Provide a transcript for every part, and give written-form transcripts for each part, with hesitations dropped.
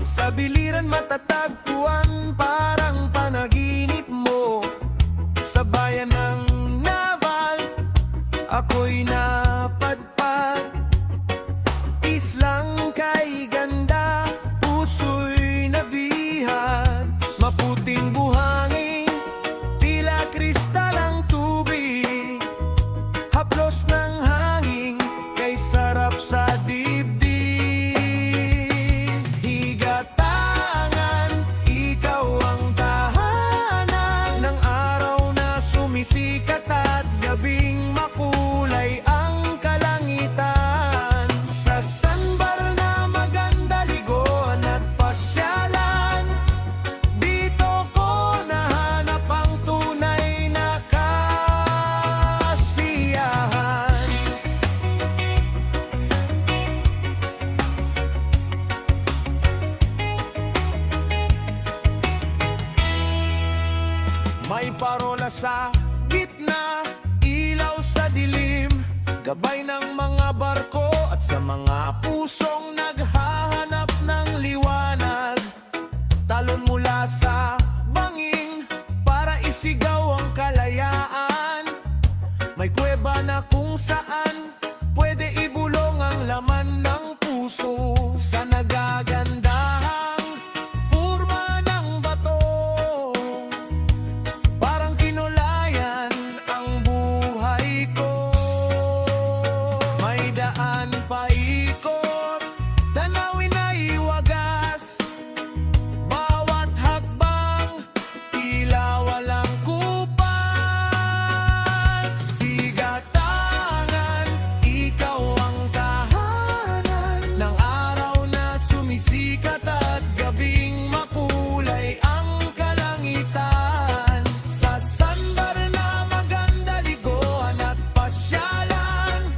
Sa biliran matatagpuan, parang panaginip mo. Sa bayan ng Naval, ako'y napadpad. Islang kay ganda, puso'y nabihag. Maputing buhangin, tila kristal ang tubig. Haplos ng hangin, kay sarap sa dibdib. Higatangan, ikaw ang tahanan ng araw na sumisikat at gabing makulay ang kalangitan. Sa sandbar na maganda liguan at pasyalan, dito ko nahanap ang tunay na kasiyahan. May parola sa gitna, ilaw sa dilim, gabay ng mga barko at sa mga pusong naghahanap ng liwanag. Talon mula sa bangin para isigaw ang kalayaan. May kuweba na kung saan pwede ibulong ang laman ng puso. Sa nagagandahang purma ng bato, parang kinulayan ang buhay ko. May daan paikot, tanawin ay wagas. Bawat hakbang, tila walang kupas. Higatangan, ikaw ang tahanan ng araw na sumisikat at gabing makulay ang kalangitan. Sa sandbar na maganda liguan at pasyalan,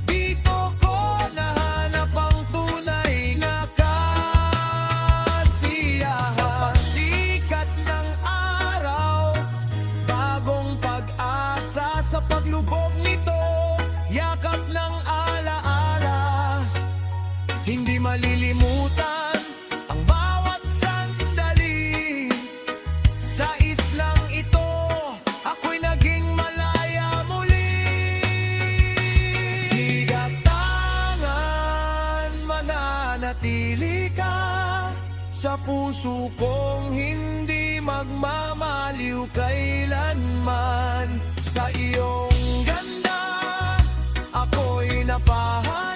dito ko nahanap ang tunay na kasiyahan. Sa pasikat ng araw, bagong pag-asa sa paglubog nito, yakap ng alaala. Hindi malilimutan ang bawat sandali. Sa islang ito, ako'y naging malaya muli. Higatangan, mananatili ka sa puso kong hindi magmamaliw kailanman. Sa iyong ganda, ako'y napahanap.